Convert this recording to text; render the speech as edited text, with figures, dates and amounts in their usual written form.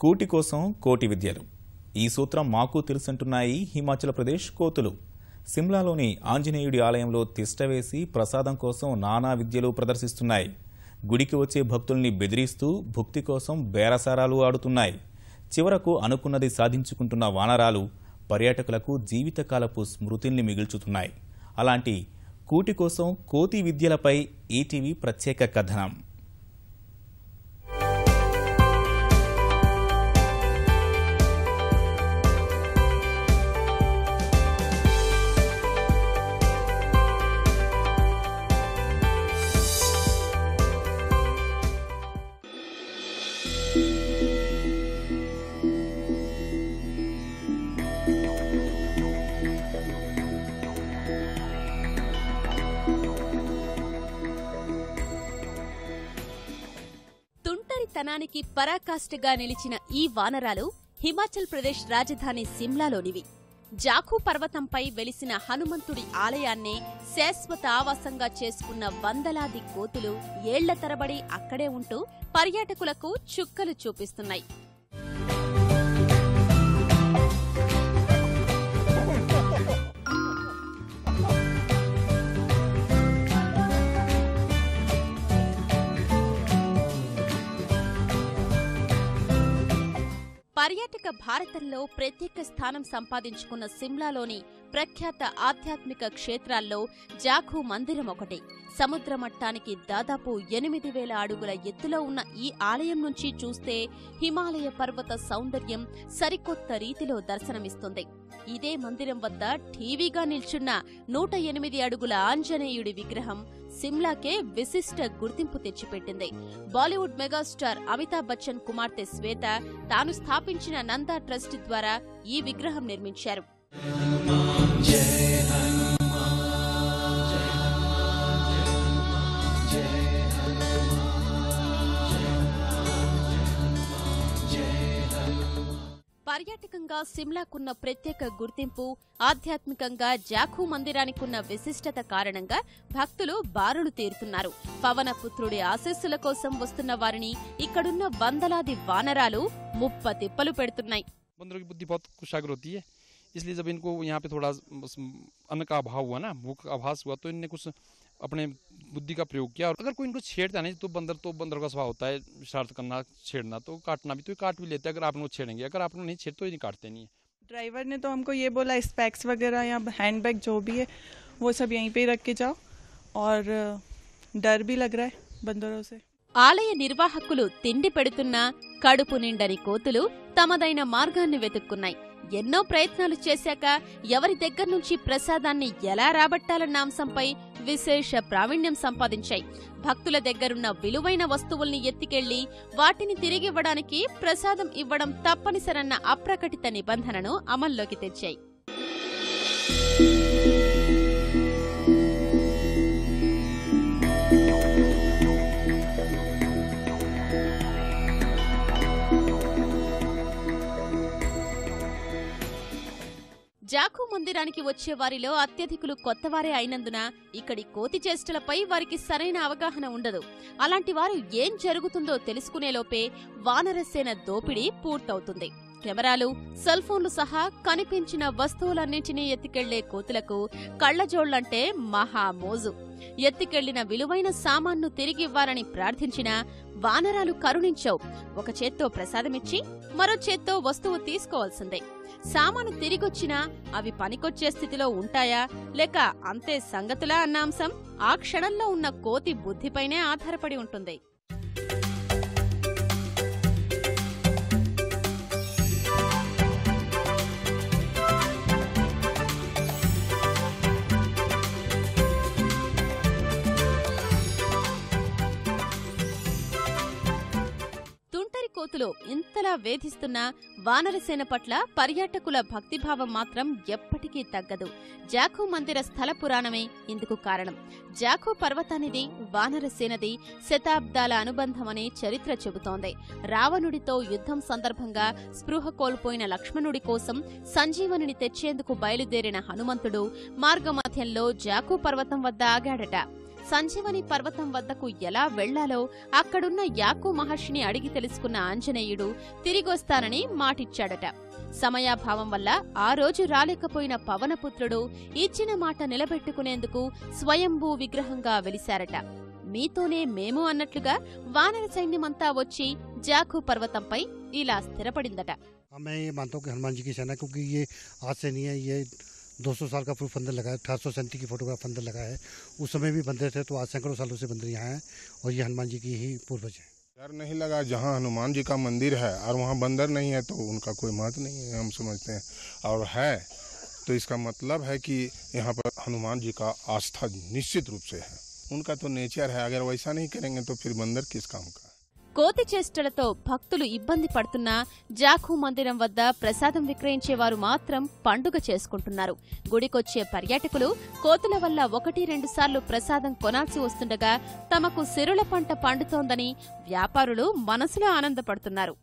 కూటి కోసం కోటి విద్యలు ఈ సూత్రం మాకు తెలుసంటున్నాయి హిమాచల్ ప్రదేశ్ కోతులు. సిమ్లాలోని ఆంజనేయుడి ఆలయంలో తిష్టవేసి ప్రసాదం కోసం నానా విద్యలు ప్రదర్శిస్తున్నాయి. గుడికి వచ్చే భక్తుల్ని బెదిరిస్తూ భుక్తి కోసం బేరసారాలు ఆడుతున్నాయి. చివరకు అనుకున్నది సాధించుకుంటున్న వానరాలు పర్యాటకులకు జీవితకాలపు స్మృతుల్ని మిగుల్చుతున్నాయి. అలాంటి కూటి కోసం కోతి విద్యలపై ఈటీవీ ప్రత్యేక కథనం. తనానికి పరాకాష్ఠగా నిలిచిన ఈ వానరాలు హిమాచల్ ప్రదేశ్ రాజధాని సిమ్లాలోనివి. జాఖూ పర్వతంపై వెలిసిన హనుమంతుడి ఆలయాన్నే శాశ్వత ఆవాసంగా చేసుకున్న వందలాది కోతులు ఏళ్ల తరబడి అక్కడే ఉంటూ పర్యాటకులకు చుక్కలు చూపిస్తున్నాయి. పర్యాటక భారతంలో ప్రత్యేక స్థానం సంపాదించుకున్న సిమ్లాలోని ప్రఖ్యాత ఆధ్యాత్మిక క్షేత్రాల్లో జాఖూ మందిరం ఒకటి. సముద్ర మట్టానికి దాదాపు 8,000 అడుగుల ఎత్తులో ఉన్న ఈ ఆలయం నుంచి చూస్తే హిమాలయ పర్వత సౌందర్యం సరికొత్త రీతిలో దర్శనమిస్తుంది. ఇదే మందిరం వద్ద ఠీవీగా నిల్చున్న 108 అడుగుల ఆంజనేయుడి విగ్రహం సిమ్లాకే విశిష్ట గుర్తింపు తెచ్చిపెట్టింది. బాలీవుడ్ మెగాస్టార్ అమితాబ్ బచ్చన్ కుమార్తె శ్వేత తాను స్థాపించిన నందా ట్రస్ట్ ద్వారా ఈ విగ్రహం నిర్మించారు. పర్యాటకంగా సిమ్లాకున్న ప్రత్యేక గుర్తింపు, ఆధ్యాత్మికంగా జాఖూ మందిరానికున్న విశిష్టత కారణంగా భక్తులు బారులు తీరుతున్నారు. పవనపుత్రుడి ఆశీస్సుల కోసం వస్తున్న వారిని ఇక్కడున్న వందలాది వానరాలు ముప్పతిప్పలు పెడుతున్నాయి. इसलिए जब इनको यहाँ पे थोड़ा अन्न का अभाव हुआ ना, भूख का आभास हुआ, तो इनने कुछ अपने बुद्धि का प्रयोग किया. और अगर कोई इनको छेड़ता नहीं तो बंदर का स्वभाव होता है शरारत करना, छेड़ना, तो काटना भी, तो काट भी लेते हैं अगर आप उनको छेड़ेंगे. अगर आप उनको नहीं छेड़ते तो ये काटते नहीं है. ड्राइवर ने तो हमको ये बोला स्पेक्स वगैरह या हैंडबैग जो भी है वो सब यहीं पे रख के जाओ, और डर भी लग रहा है बंदरों से. ఆలయ నిర్వాహకులు తిండి పెడుతున్నా కడుపు నిండని కోతులు తమదైన మార్గాన్ని వెతుక్కున్నాయి. ఎన్నో ప్రయత్నాలు చేశాక ఎవరి దగ్గర్నుంచి ప్రసాదాన్ని ఎలా రాబట్టాలన్న అంశంపై విశేష ప్రావీణ్యం సంపాదించాయి. భక్తుల దగ్గరున్న విలువైన వస్తువుల్ని ఎత్తికెళ్లి వాటిని తిరిగివ్వడానికి ప్రసాదం ఇవ్వడం తప్పనిసరన్న అప్రకటిత నిబంధనను అమల్లోకి తెచ్చాయి. జాఖూ మందిరానికి వచ్చే వారిలో అత్యధికులు కొత్తవారే అయినందున ఇక్కడి కోతి చేష్టలపై వారికి సరైన అవగాహన ఉండదు. అలాంటి వారు ఏం జరుగుతుందో తెలుసుకునేలోపే వానరసేన దోపిడీ పూర్తవుతుంది. కెమెరాలు, సెల్ ఫోన్లు సహా కనిపించిన వస్తువులన్నింటినీ ఎత్తికెళ్లే కోతులకు కళ్లజోళ్లంటే మహామోజు. ఎత్తికెళ్లిన విలువైన సామాన్ను తిరిగివ్వాలని ప్రార్థించినా వానరాలు కరుణించవు. ఒక చేత్తో ప్రసాదమిచ్చి మరో చేత్తో వస్తువు తీసుకోవాల్సిందే. సామాను తిరిగొచ్చినా అవి పనికొచ్చే స్థితిలో ఉంటాయా లేక అంతే సంగతులా అన్న అంశం ఆ క్షణంలో ఉన్న కోతి బుద్ధిపైనే ఆధారపడి ఉంటుంది. కోతులు ఇంతలా వేధిస్తున్నా వానరసేన పట్ల పర్యాటకుల భక్తిభావం మాత్రం ఎప్పటికీ తగ్గదు. జాఖూ మందిర స్థల పురాణమే ఇందుకు కారణం. జాఖూ పర్వతానిది, వానరసేనది శతాబ్దాల అనుబంధమనే చరిత్ర చెబుతోంది. రావణుడితో యుద్ధం సందర్భంగా స్పృహ కోల్పోయిన లక్ష్మణుడి కోసం సంజీవనిని తెచ్చేందుకు బయలుదేరిన హనుమంతుడు మార్గమధ్యంలో జాఖూ పర్వతం వద్ద ఆగాడట. సంజీవని పర్వతం వద్దకు ఎలా వెళ్లాలో అక్కడున్న యాకు మహర్షిని అడిగి తెలుసుకున్న ఆంజనేయుడు తిరిగొస్తానని మాటిచ్చాడట. సమయాభావం వల్ల ఆ రోజు రాలేకపోయిన పవనపుత్రుడు ఇచ్చిన మాట నిలబెట్టుకునేందుకు స్వయంభూ విగ్రహంగా వెలిశారట. మీతోనే మేము అన్నట్లుగా వానర సైన్యమంతా వచ్చి జాకు పర్వతంపై ఇలా స్థిరపడిందట. मैं ये मानता हूँ कि हनुमान जी की सेना, क्योंकि ये आज से नहीं है, ये 200 साल का प्रूफ अंदर लगा है। 1837 की फोटोग्राफ अंदर लगा है। उस समय भी बंदर थे, तो आज सैकड़ों सालों से बंदर यहाँ हैं और ये हनुमान जी की ही पूर्वज है। डर नहीं लगा, जहाँ हनुमान जी का मंदिर है और वहाँ बंदर नहीं है तो उनका कोई महत्व नहीं है, हम समझते हैं। और है तो इसका मतलब है कि यहाँ पर हनुमान जी का आस्था निश्चित रूप से है। उनका तो नेचर है, अगर वैसा नहीं करेंगे तो फिर बंदर किस काम का। కోతి చేష్టలతో భక్తులు ఇబ్బంది పడుతున్నా జాకు మందిరం వద్ద ప్రసాదం విక్రయించేవారు మాత్రం పండుగ చేసుకుంటున్నారు. గుడికొచ్చే పర్యాటకులు కోతుల వల్ల 1-2 సార్లు ప్రసాదం కొనాల్సి వస్తుండగా తమకు సిరుల పంట పండుతోందని వ్యాపారులు మనసులో ఆనందపడుతున్నారు.